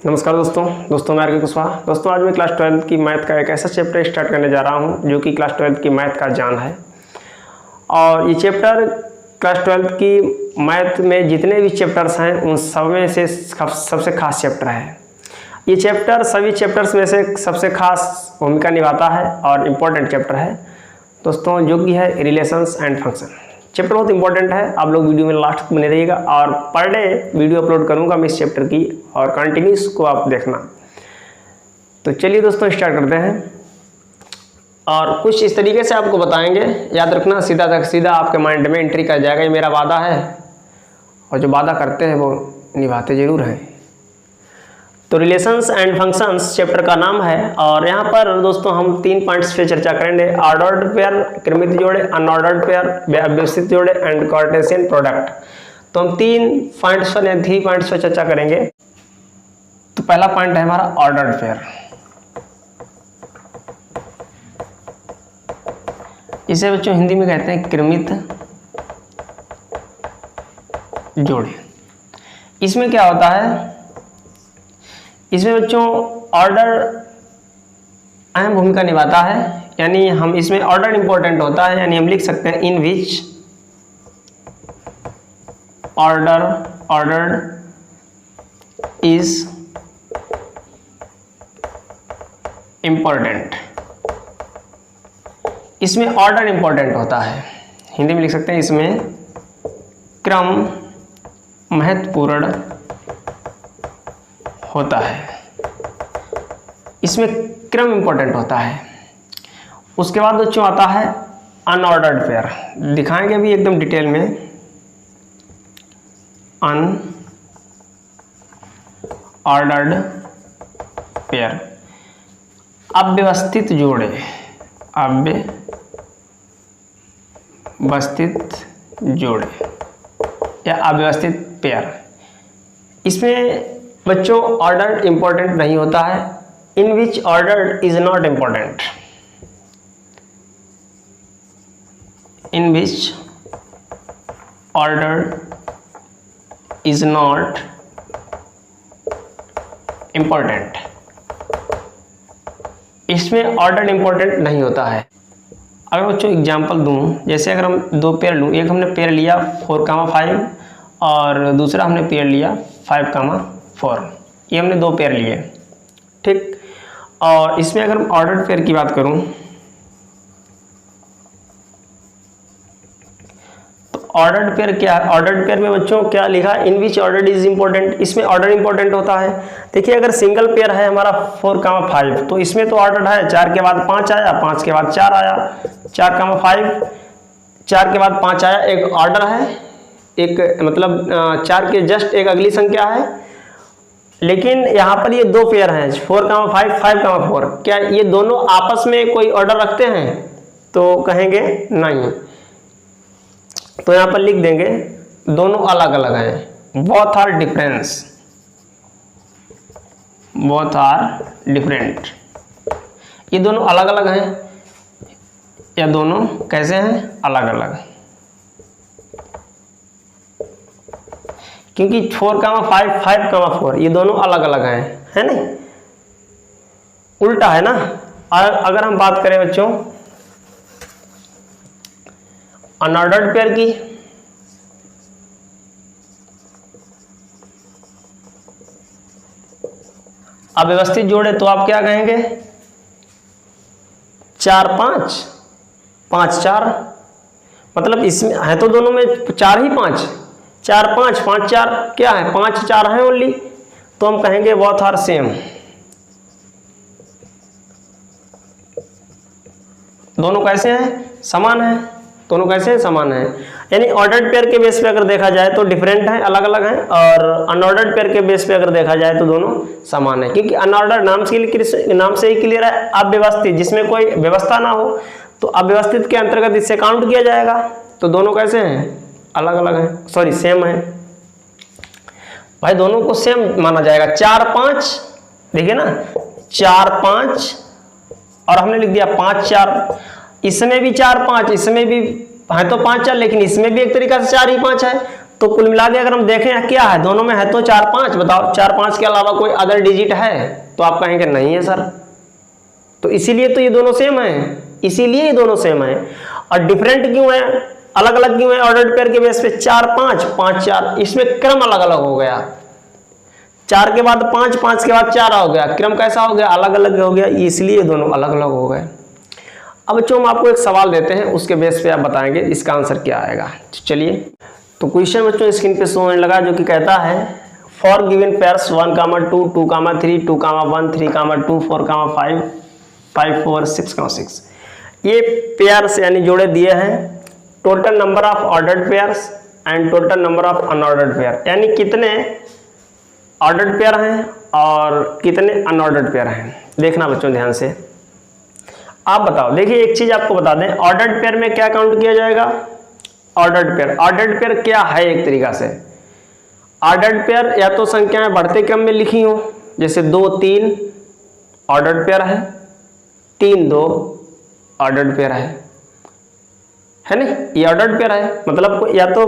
नमस्कार दोस्तों मैं आर के कुशवाहा। दोस्तों आज मैं क्लास 12 की मैथ का एक ऐसा चैप्टर स्टार्ट करने जा रहा हूं जो कि क्लास 12 की मैथ का जान है। और ये चैप्टर क्लास 12 की मैथ में जितने भी चैप्टर्स हैं उन सब में से सबसे खास चैप्टर है। ये चैप्टर सभी चैप्टर्स में से सबसे खास भूमिका निभाता है और इम्पोर्टेंट चैप्टर है दोस्तों, जो कि है रिलेशंस एंड फंक्शन। चैप्टर बहुत इंपॉर्टेंट है, आप लोग वीडियो में लास्ट तक बने रहिएगा। और पर डे वीडियो अपलोड करूंगा मैं इस चैप्टर की, और कंटिन्यूस को आप देखना। तो चलिए दोस्तों स्टार्ट करते हैं और कुछ इस तरीके से आपको बताएंगे, याद रखना, सीधा आपके माइंड में एंट्री कर जाएगा। ये मेरा वादा है और जो वादा करते हैं वो निभाते जरूर हैं। तो रिलेशंस एंड फंक्शंस चैप्टर का नाम है। और यहाँ पर दोस्तों हम 3 पॉइंट्स पे चर्चा करेंगे: ऑर्डर्ड पेयर, क्रमित जोड़े, अनऑर्डर्ड पेयर, अव्यवस्थित जोड़े एंड कार्टेशियन प्रोडक्ट। तो हम 3 पॉइंट्स पर चर्चा करेंगे। तो पहला पॉइंट है हमारा ऑर्डर्ड पेयर। इसे बच्चों हिंदी में कहते हैं क्रमित जोड़े। इसमें क्या होता है, इसमें बच्चों ऑर्डर अहम भूमिका निभाता है। यानी हम इसमें ऑर्डर इंपॉर्टेंट होता है, यानी हम लिख सकते हैं इन विच ऑर्डर इज इंपॉर्टेंट। इसमें ऑर्डर इंपॉर्टेंट होता है, हिंदी में लिख सकते हैं इसमें क्रम महत्वपूर्ण होता है। इसमें क्रम इंपॉर्टेंट होता है। उसके बाद बच्चों आता है अनऑर्डर्ड पेयर। दिखाएंगे भी एकदम डिटेल में। अनऑर्डर्ड पेयर, अव्यवस्थित जोड़े, अव्यवस्थित जोड़े या अव्यवस्थित पेयर। इसमें बच्चों ऑर्डर इंपॉर्टेंट नहीं होता है। In which order is not important. In which order is not important. इसमें ऑर्डर इंपॉर्टेंट नहीं होता है। अगर बच्चों एग्जांपल दूं, जैसे अगर हम 2 पेयर लूँ, एक हमने पेयर लिया 4,5 और दूसरा हमने पेयर लिया 5,4। ये हमने 2 पेयर लिए, ठीक। और इसमें अगर हम ऑर्डर्ड पेयर की बात करूं तो ऑर्डर्ड पेयर क्या है? ऑर्डर्ड पेयर में बच्चों क्या लिखा? इन विच ऑर्डर इज इंपॉर्टेंट। इसमें ऑर्डर इंपॉर्टेंट होता है। देखिए अगर सिंगल पेयर है हमारा 4,5 तो इसमें तो ऑर्डर है 4 के बाद 5 आया, 5 के बाद 4 आया, 4,5, 4 के बाद 5 आया, एक ऑर्डर है, एक मतलब 4 के जस्ट एक अगली संख्या है। लेकिन यहाँ पर ये 2 पेयर हैं 4,5, 5,4। क्या ये दोनों आपस में कोई ऑर्डर रखते हैं? तो कहेंगे नहीं। तो यहाँ पर लिख देंगे दोनों अलग अलग हैं। Both are difference, both are different. ये दोनों अलग अलग हैं या दोनों कैसे हैं? अलग अलग। क्योंकि 4,5, 5,4 ये दोनों अलग अलग हैं, है नहीं? उल्टा है ना। और अगर हम बात करें बच्चों अनऑर्डर्ड पेयर की, अव्यवस्थित जोड़े, तो आप क्या कहेंगे? 4, 5, 5, 4। मतलब इसमें है तो दोनों में 4 ही 5, 4, 5, 5, 4 क्या है? 5, 4 है ओनली। तो हम कहेंगे बोथ आर सेम, दोनों कैसे हैं? समान है। दोनों कैसे हैं? समान है। यानी ऑर्डर्ड पेयर के बेस पे अगर देखा जाए तो डिफरेंट है, अलग अलग हैं, और अनऑर्डर्ड पेयर के बेस पे अगर देखा जाए तो दोनों समान है। क्योंकि अनऑर्डर्ड नाम से ही क्लियर है, अव्यवस्थित, जिसमें कोई व्यवस्था ना हो, तो अव्यवस्थित के अंतर्गत इससे काउंट किया जाएगा। तो दोनों कैसे हैं? अलग अलग है, सॉरी सेम है भाई, दोनों को सेम माना जाएगा। 4, 5, देखिए ना, 4, 5 और हमने लिख दिया 5, 4। इसमें भी 4, 5, इसमें भी है तो 5, 4, लेकिन इसमें भी एक तरीका से 4 ही 5 है। तो तो कुल मिला के अगर हम देखें क्या है, दोनों में है तो 4 5, बताओ 4 5 के अलावा कोई अदर डिजिट है? तो आप कहेंगे नहीं है सर। तो इसीलिए तो ये दोनों सेम है, इसीलिए ये दोनों सेम है। और डिफरेंट क्यों है, अलग अलग क्यों है? ऑर्डर्ड पेयर के बेस पे 4 5 5 4, इसमें क्रम अलग अलग हो गया। 4 के बाद 5, 5 के बाद 4 हो गया, क्रम कैसा हो गया? अलग अलग हो गया, इसलिए दोनों अलग अलग हो गए। अब बच्चों हम आपको एक सवाल देते हैं, उसके बेस पे आप बताएंगे इसका आंसर क्या आएगा। चलिए, तो क्वेश्चन बच्चों स्क्रीन पे शो होने लगा, जो कि कहता है फॉर गिवन पेयर्स 1, 2, 2, 3, 2, 1, 3, 2, 4, 5, 5, 4, 6, 6। ये पेयर्स यानी जोड़े दिए हैं। Total number of ordered pairs and total number of unordered pair, यानी कितने ऑर्डर्ड पेयर हैं और कितने अनऑर्डर्ड पेयर हैं। देखना बच्चों ध्यान से, आप बताओ। देखिए एक चीज आपको बता दें, ऑर्डर्ड पेयर में क्या काउंट किया जाएगा? ऑर्डर्ड पेयर क्या है? एक तरीका से ऑर्डर्ड पेयर या तो संख्याएं बढ़ते क्रम में लिखी हो, जैसे 2 3 ऑर्डर्ड पेयर है, 3 2 ऑर्डर्ड पेयर है ना, ये ऑर्डर्ड पेयर है। मतलब या तो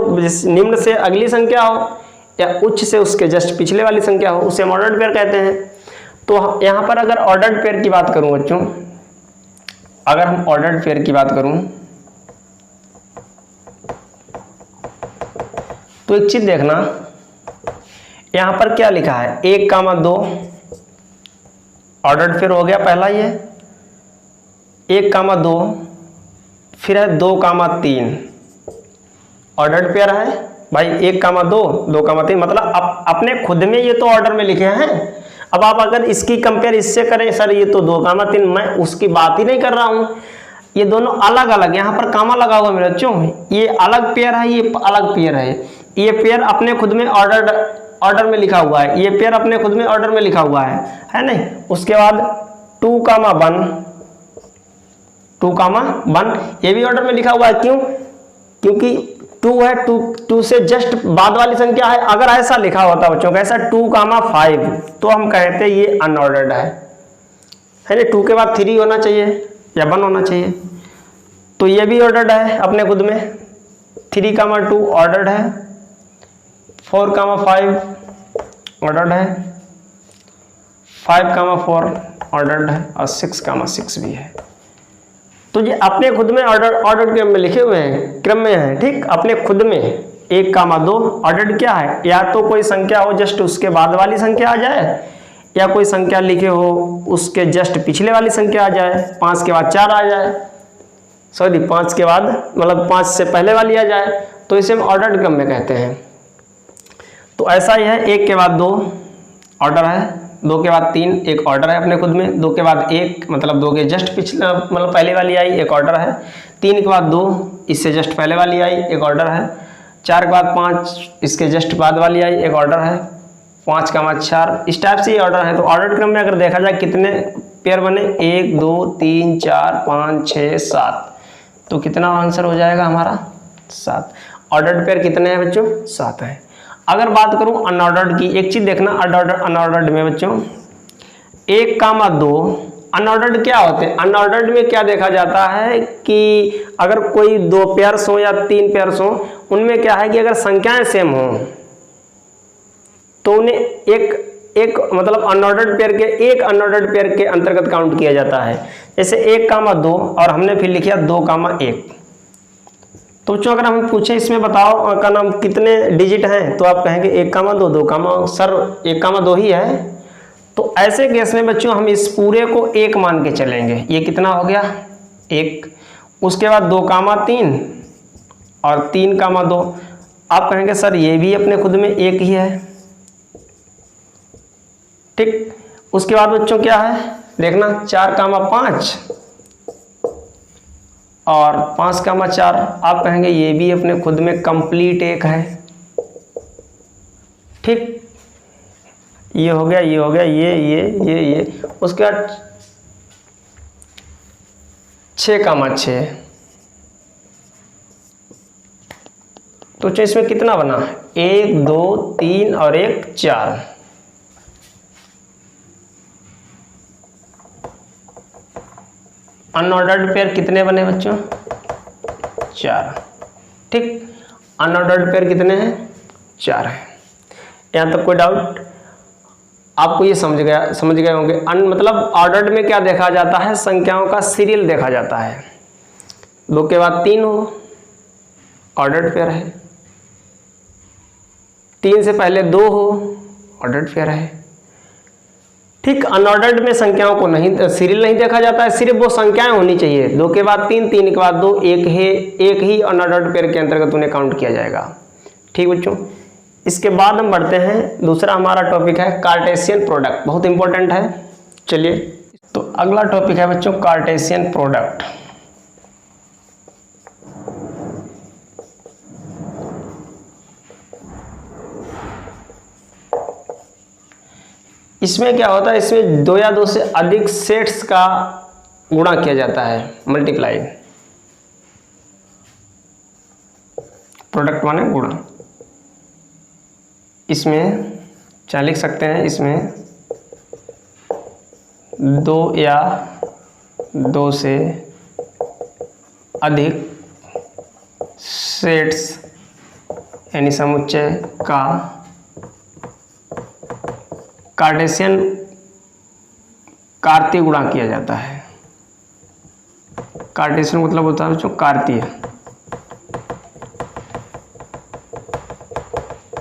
निम्न से अगली संख्या हो या उच्च से उसके जस्ट पिछले वाली संख्या हो, उसे हम ऑर्डर्ड पेयर कहते हैं। तो यहाँ पर अगर ऑर्डर्ड पेयर की बात करूं बच्चों, अगर हम ऑर्डर्ड पेयर की बात करूं तो एक चीज देखना, यहां पर क्या लिखा है? 1, 2 ऑर्डर्ड पेयर हो गया पहला, ये 1, 2, फिर है 2, 3 ऑर्डर्ड पेयर है भाई। 1, 2, 2, 3 मतलब अपने खुद में ये तो ऑर्डर में लिखे हैं। अब आप अगर इसकी कंपेयर इससे करें, सर ये तो 2, 3, मैं उसकी बात ही नहीं कर रहा हूं, ये दोनों अलग अलग, यहाँ पर कामा लगा हुआ मेरे बच्चों, ये अलग पेयर है, ये अलग पेयर है। ये पेयर अपने खुद में ऑर्डर में लिखा हुआ है, ये पेयर अपने खुद में ऑर्डर में लिखा हुआ है नहीं। उसके बाद 2, 1 ये भी ऑर्डर में लिखा हुआ है। क्यों? क्योंकि 2 है, 2 से जस्ट बाद वाली संख्या है। अगर ऐसा लिखा होता बच्चों का, ऐसा 2, 5, तो हम कहते हैं ये अनऑर्डर्ड है ना। 2 के बाद 3 होना चाहिए या 1 होना चाहिए, तो ये भी ऑर्डर्ड है अपने खुद में। 3, 2 ऑर्डर्ड है, 4, 5 ऑर्डर्ड है, 5, 4 ऑर्डर्ड है, और 6, 6 भी है। तो ये अपने खुद में ऑर्डर क्रम में लिखे हुए हैं, क्रम में है, ठीक। अपने खुद में 1, 2 ऑर्डर्ड क्या है? या तो कोई संख्या हो जस्ट उसके बाद वाली संख्या आ जाए, या कोई संख्या लिखे हो उसके जस्ट पिछले वाली संख्या आ जाए, 5 के बाद 4 आ जाए, सॉरी 5 के बाद मतलब 5 से पहले वाली आ जाए, तो इसे हम ऑर्डर्ड क्रम में कहते हैं। तो ऐसा ही है, 1 के बाद 2 ऑर्डर है, 2 के बाद 3 एक ऑर्डर है अपने खुद में, 2 के बाद 1 मतलब 2 के जस्ट पिछला मतलब पहले वाली आई, एक ऑर्डर है। 3 के बाद 2 इससे जस्ट पहले वाली आई, एक ऑर्डर है। 4 के बाद 5 इसके जस्ट बाद वाली आई, एक ऑर्डर है। 5, 4 इस टाइप से ये ऑर्डर है। तो ऑर्डर क्रम में अगर देखा जाए कितने पेयर बने? 1 2 3 4 5 6 7, तो कितना आंसर हो जाएगा हमारा? 7। ऑर्डर्ड पेयर कितने हैं बच्चों? 7 है। अगर बात करूं अनऑर्डर्ड की, एक चीज देखना, अनऑर्डर्ड में बच्चों 1, 2 अनऑर्डर्ड क्या होते हैं? अनऑर्डर्ड में क्या देखा जाता है कि अगर कोई 2 पेयर्स हो या 3 पेयर्स हो, उनमें क्या है कि अगर संख्याएं सेम हो तो उन्हें एक मतलब अनऑर्डर्ड पेयर के अंतर्गत काउंट किया जाता है। जैसे 1, 2 और हमने फिर लिखा 2, 1। तो बच्चों अगर हम पूछें इसमें बताओ का नाम कितने डिजिट हैं, तो आप कहेंगे 1, 2, 2, सर 1, 2 ही है। तो ऐसे केस में बच्चों हम इस पूरे को 1 मान के चलेंगे। ये कितना हो गया? 1। उसके बाद 2, 3 और 3, 2 आप कहेंगे सर ये भी अपने खुद में 1 ही है, ठीक। उसके बाद बच्चों क्या है देखना, 4, 5 और 5, 4 आप कहेंगे ये भी अपने खुद में कंप्लीट 1 है, ठीक। ये हो गया, ये हो गया, ये उसके बाद 6, 6 तो इसमें कितना बना? 1 2 3 और 1 4। अनऑर्डर्ड पेयर कितने बने बच्चों? 4, ठीक। अनऑर्डर्ड पेयर कितने हैं? 4 है। यहाँ तक कोई डाउट? आपको ये समझ गए होंगे। मतलब ऑर्डर्ड में क्या देखा जाता है, संख्याओं का सीरियल देखा जाता है। 2 के बाद 3 हो, ऑर्डर्ड पेयर है। 3 से पहले 2 हो, ऑर्डर्ड पेयर है। ठीक, अनऑर्डर्ड में संख्याओं को नहीं, सीरियल नहीं देखा जाता है, सिर्फ वो संख्याएं होनी चाहिए। 2 के बाद 3, 3 के बाद 2, एक ही अनऑर्डर्ड पेयर के अंतर्गत उन्हें काउंट किया जाएगा। ठीक बच्चों, इसके बाद हम बढ़ते हैं, दूसरा हमारा टॉपिक है कार्टेशियन प्रोडक्ट, बहुत इंपॉर्टेंट है। चलिए, तो अगला टॉपिक है बच्चों कार्टेशियन प्रोडक्ट। इसमें क्या होता है, इसमें 2 या 2 से अधिक सेट्स का गुणा किया जाता है, मल्टीप्लाई। प्रोडक्ट माने गुणा। इसमें क्या लिख सकते हैं, इसमें 2 या 2 से अधिक सेट्स यानी समुच्चय का कार्टेशियन कार्तीय गुणा किया जाता है। कार्टेशियन मतलब होता है बच्चों कार्तीय।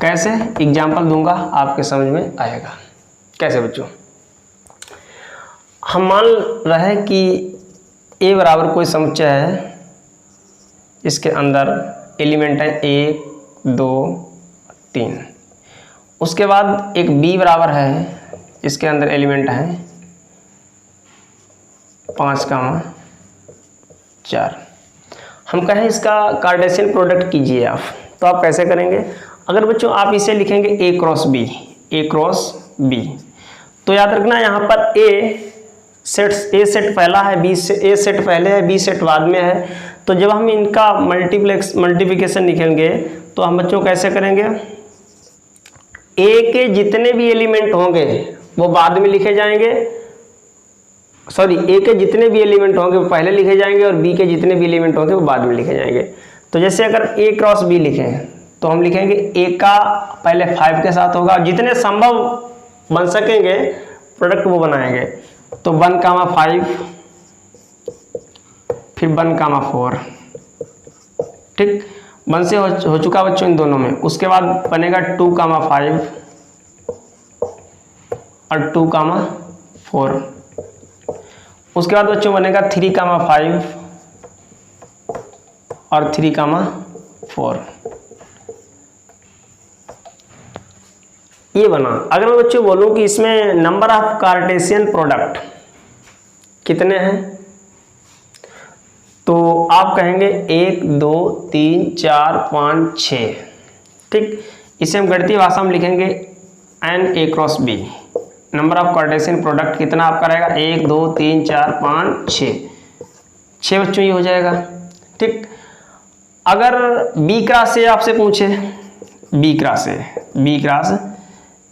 कैसे, एग्जाम्पल दूंगा, आपके समझ में आएगा। कैसे बच्चों, हम मान रहे हैं कि ए बराबर कोई समुच्चय है, इसके अंदर एलिमेंट है 1, 2, 3। उसके बाद एक बी बराबर है, इसके अंदर एलिमेंट है 5, 4। हम कहें इसका कार्टेशियन प्रोडक्ट कीजिए आप, तो आप कैसे करेंगे? अगर बच्चों आप इसे लिखेंगे A क्रॉस B, तो याद रखना यहाँ पर ए सेट पहला है, ए सेट पहले है, बी सेट बाद में है। तो जब हम इनका मल्टीप्लिकेशन लिखेंगे तो हम बच्चों कैसे करेंगे? ए के जितने भी एलिमेंट होंगे वो बाद में लिखे जाएंगे, सॉरी, ए के जितने भी एलिमेंट होंगे वो पहले लिखे जाएंगे और बी के जितने भी एलिमेंट होंगे वो बाद में लिखे जाएंगे। तो जैसे अगर A क्रॉस B लिखें तो हम लिखेंगे A का पहले 5 के साथ होगा, जितने संभव बन सकेंगे प्रोडक्ट वो बनाएंगे। तो 1, 5, फिर 1, 4। ठीक, 1 से हो चुका बच्चों इन दोनों में। उसके बाद बनेगा 2, 5 और 2, 4। उसके बाद बच्चों बनेगा 3, 5 और 3, 4। ये बना। अगर मैं बच्चों बोलूं कि इसमें नंबर ऑफ कार्टेशियन प्रोडक्ट कितने हैं, तो आप कहेंगे 1, 2, 3, 4, 5, 6। ठीक, इसे हम गणितीय भाषा में लिखेंगे n A cross B। Number of Cartesian product कितना आपका रहेगा? 1, 2, 3, 4, 5, 6 बच्चों ये हो जाएगा। ठीक, अगर B क्रॉस A आपसे पूछे, B क्रॉस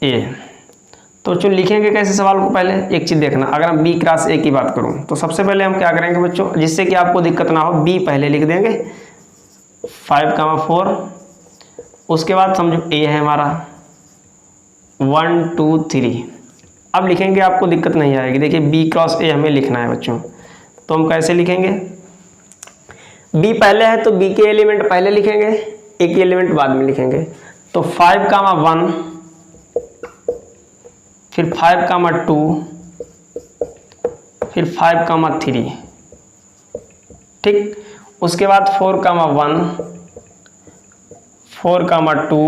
A, तो बच्चों लिखेंगे कैसे सवाल को? पहले एक चीज़ देखना, अगर हम B क्रॉस A की बात करूं तो सबसे पहले हम क्या करेंगे बच्चों, जिससे कि आपको दिक्कत ना हो, B पहले लिख देंगे 5, 4। उसके बाद समझो A है हमारा 1, 2, 3। अब लिखेंगे, आपको दिक्कत नहीं आएगी। देखिए B क्रॉस A हमें लिखना है बच्चों, तो हम कैसे लिखेंगे? B पहले है तो B के एलिमेंट पहले लिखेंगे, A के एलिमेंट बाद में लिखेंगे। तो 5, 1, फिर 5, 2, फिर 5, 3। ठीक, उसके बाद 4, 1, 4, 2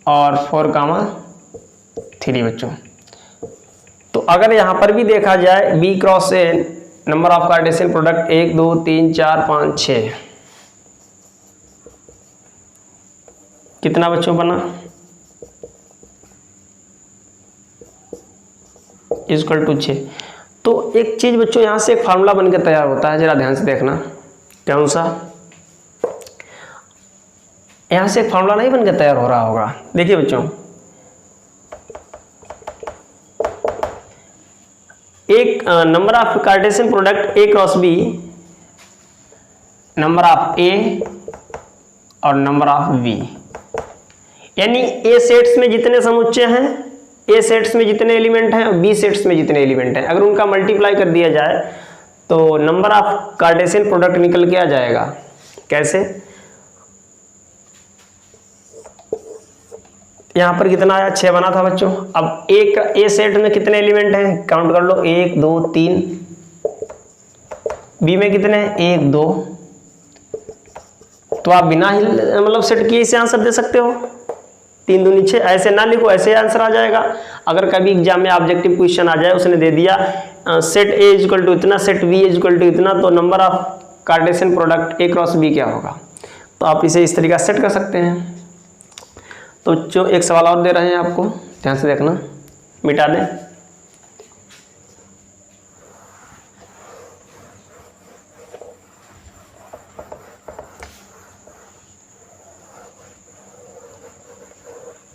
और 4, 3 बच्चों। तो अगर यहाँ पर भी देखा जाए B cross A number of Cartesian product 1, 2, 3, 4, 5, 6 कितना बच्चों बना? Equal to 6। तो एक चीज बच्चों यहाँ से एक फार्मूला बनकर तैयार होता है, जरा ध्यान से देखना। कौन सा? यहाँ से एक फार्मूला नहीं बनकर तैयार हो रहा होगा। देखिए बच्चों, एक number of Cartesian product A cross B, number of A और नंबर ऑफ B। यानी ए सेट्स में जितने समुच्चय हैं, ए सेट्स में जितने एलिमेंट हैं और बी सेट्स में जितने एलिमेंट हैं, अगर उनका मल्टीप्लाई कर दिया जाए तो नंबर ऑफ कार्टेशियन प्रोडक्ट निकल के आ जाएगा। कैसे? यहां पर कितना आया? 6 बना था बच्चों। अब एक ए सेट में कितने एलिमेंट हैं? काउंट कर लो, 1 2 3। बी में कितने हैं? 1 2। तो आप बिना ही मतलब सेट किए इसे आंसर दे सकते हो। 3 दूनी 6, ऐसे ना लिखो, ऐसे आंसर आ जाएगा। अगर कभी एग्जाम में ऑब्जेक्टिव क्वेश्चन आ जाए, उसने दे दिया सेट ए इक्वल टू इतना, सेट बी इक्वल टू इतना, तो number of Cartesian product A cross B क्या होगा? तो आप इसे इस तरीके से सेट कर सकते हैं। तो जो एक सवाल और दे रहे हैं आपको, ध्यान से देखना, मिटा दें।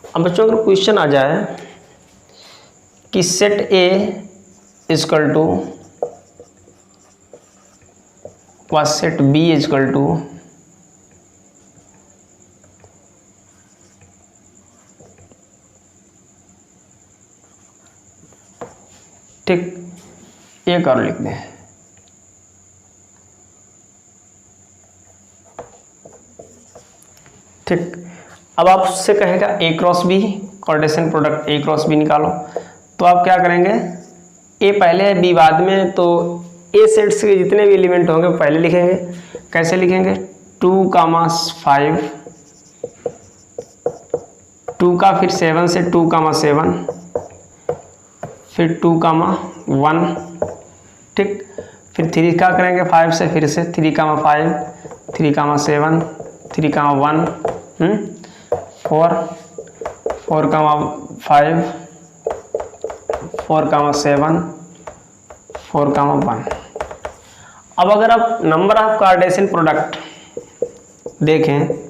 अब बच्चों अगर क्वेश्चन आ जाए कि सेट ए इक्वल टू व सेट बी इक्वल टू ठीक, एक और लिख दें। ठीक, अब आपसे कहेगा A cross B, Cartesian product A cross B निकालो। तो आप क्या करेंगे? ए पहले है बी बाद में, तो ए सेट्स के जितने भी एलिमेंट होंगे पहले लिखेंगे। कैसे लिखेंगे? 2, 5, 2 का फिर 7 से 2, 7, फिर 2, 1, ठीक, फिर 3 का करेंगे 5 से, फिर से 3, 5, 3, 7, 3, 1, 4, 4, 5, 4, 7, 4, 1। अब अगर आप नंबर ऑफ कार्टेशियन प्रोडक्ट देखें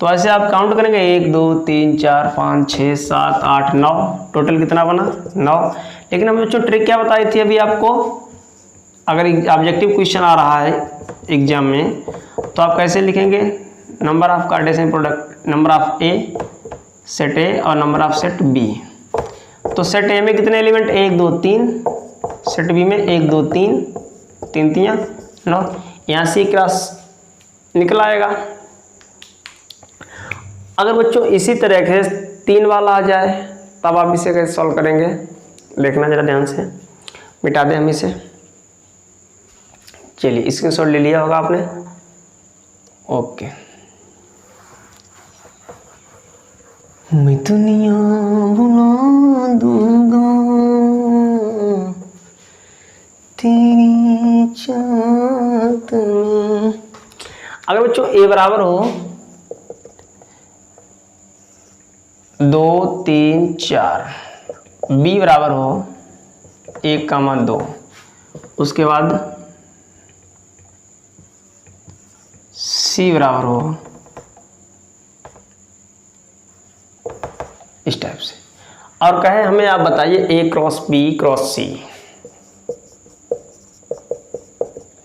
तो ऐसे आप काउंट करेंगे 1 2 3 4 5 6 7 8 9, टोटल कितना बना? 9। लेकिन हम बच्चों ट्रिक क्या बताई थी अभी आपको? अगर ऑब्जेक्टिव क्वेश्चन आ रहा है एग्जाम में तो आप कैसे लिखेंगे? Number of Cartesian product, number of A, set ए और नंबर ऑफ सेट बी। तो सेट ए में कितने एलिमेंट? 1 2 3, सेट बी में 1 2 3, 3 3 9, यहाँ से क्रॉस निकल आएगा। अगर बच्चों इसी तरह से 3 वाला आ जाए तब आप इसे कैसे सॉल्व करेंगे? देखना जरा ध्यान से, मिटा दें हम इसे। चलिए स्क्रीनशॉट ले लिया होगा आपने, ओके। मैं दुनिया बुला दूंगा तेरी चाहत में। अगर बच्चों ए बराबर हो 2 3 4, बी बराबर हो 1, 2, उसके बाद सी बराबर हो इस टाइप से, और कहे हमें आप बताइए ए क्रॉस बी क्रॉस सी।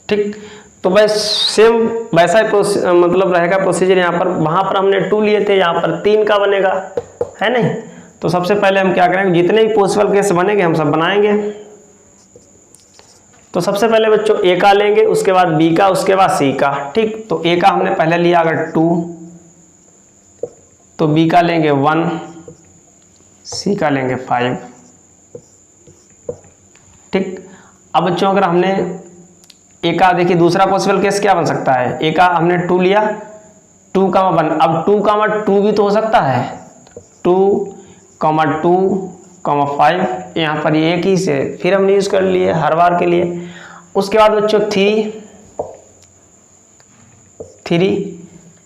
ठीक, तो बस सेम वैसा ही मतलब रहेगा प्रोसीजर। यहाँ पर वहाँ पर हमने 2 लिए थे, यहाँ पर 3 का बनेगा, है नहीं? तो सबसे पहले हम क्या करेंगे? जितने भी पॉसिबल केस बनेंगे हम सब बनाएंगे। तो सबसे पहले बच्चों ए का लेंगे, उसके बाद बी का, उसके बाद सी का। ठीक, तो ए का हमने पहले लिया अगर 2, तो बी का लेंगे 1, सी का लेंगे 5। ठीक, अब बच्चों अगर हमने ए का, देखिए दूसरा पॉसिबल केस क्या बन सकता है? ए का हमने 2 लिया, 2, 1, अब 2, 2 भी तो हो सकता है। 2, 2, 5, यहाँ पर ये एक ही से फिर हमने यूज कर लिए हर बार के लिए। उसके बाद बच्चों 3,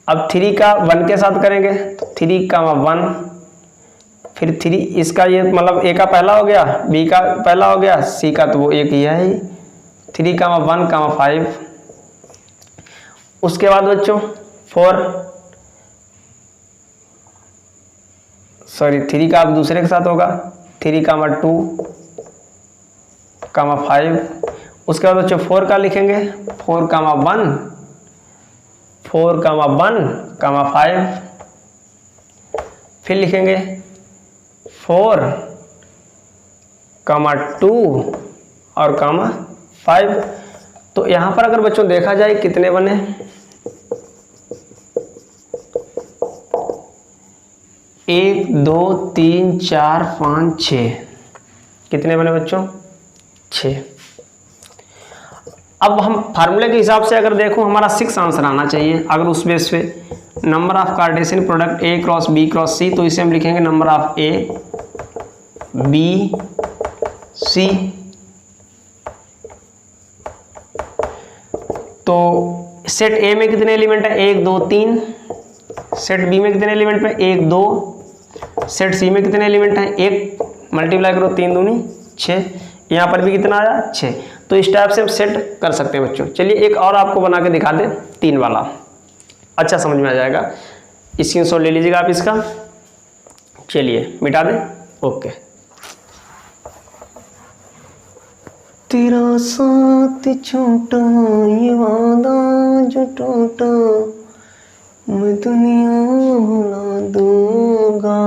अब 3 का 1 के साथ करेंगे, तो 3, 1, फिर 3, इसका ये मतलब ए का पहला हो गया, बी का पहला हो गया, सी का तो वो एक ही है ही। 3, 1, 5, उसके बाद बच्चों 3 का अब दूसरे के साथ होगा, 3, 2, 5, उसके बाद बच्चों 4 का लिखेंगे, 4, 1, 4, 1, 5, फिर लिखेंगे 4,2 और 5। तो यहाँ पर अगर बच्चों देखा जाए कितने बने, 1 2 3 4 5 6, कितने बने बच्चों? 6। अब हम फार्मूले के हिसाब से अगर देखो हमारा 6 आंसर आना चाहिए। अगर उस बेस पे number of Cartesian product A cross B cross C, तो इसे हम लिखेंगे number of A B C। तो सेट A में कितने एलिमेंट है? 1 2 3। सेट B में कितने एलिमेंट है? 1 2। सेट C में कितने एलिमेंट हैं? 1 मल्टीप्लाई करो 3 दूनी 6। यहाँ पर भी कितना आया? 6। तो इस टाइप से हम सेट कर सकते हैं बच्चों। चलिए एक और आपको बना के दिखा दें 3 वाला, अच्छा समझ में आ जाएगा। स्क्रीनशॉट ले लीजिएगा आप इसका। चलिए मिटा दें, ओके। तेरा साथ छूटा ये वादा जो टूटा, मैं दुनिया भुला दूंगा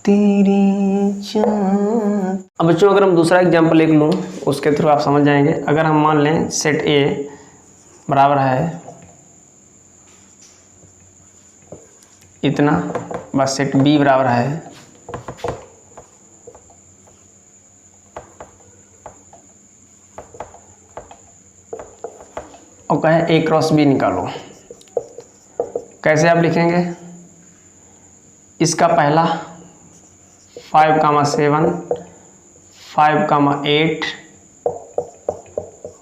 तेरी चाहत। अब बच्चों अगर हम दूसरा एग्जाम्पल लिख लूँ, उसके थ्रू आप समझ जाएंगे। अगर हम मान लें सेट ए बराबर है इतना, बस सेट बी बराबर है और कहे ए क्रॉस बी निकालो। कैसे आप लिखेंगे? इसका पहला 5, 7, 5, 8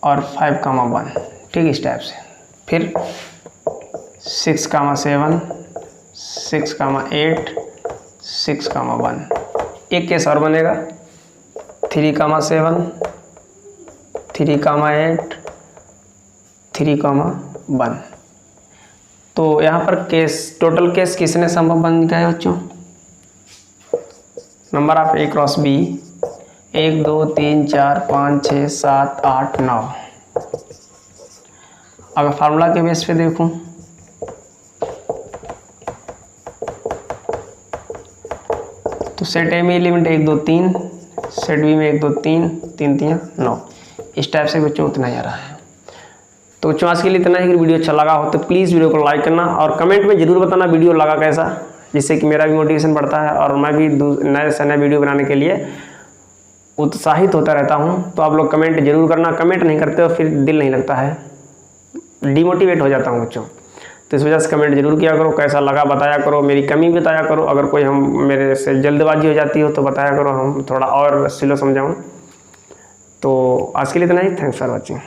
और 5, 1, ठीक इस टाइप से। फिर 6, 7, 6, 8, 6, 1। एक केस और बनेगा 3, 7, 3, 8, 3, 1। तो यहाँ पर केस, टोटल केस किसने संभव बन गए बच्चों? Number of A cross B 1 2 3 4 5 6 7 8 9। अगर फार्मूला के बेस पे देखूं तो सेट ए में एलिमेंट 1 2 3, सेट बी में 1 2 3 3 3 9। इस टाइप से बच्चों उतना ही आ रहा है। तो बच्चों आज के लिए इतना ही। वीडियो अच्छा लगा हो तो प्लीज़ वीडियो को लाइक करना और कमेंट में ज़रूर बताना वीडियो लगा कैसा, जिससे कि मेरा भी मोटिवेशन बढ़ता है और मैं भी नए से नए वीडियो बनाने के लिए उत्साहित होता रहता हूं। तो आप लोग कमेंट जरूर करना। कमेंट नहीं करते हो फिर दिल नहीं लगता है, डिमोटिवेट हो जाता हूं बच्चों। तो इस वजह से कमेंट जरूर किया करो, कैसा लगा बताया करो, मेरी कमी बताया करो। अगर कोई हम मेरे से जल्दबाजी हो जाती हो तो बताया करो, हम थोड़ा और स्लो समझाऊँ। तो आज के लिए इतना ही। Thanks for watching.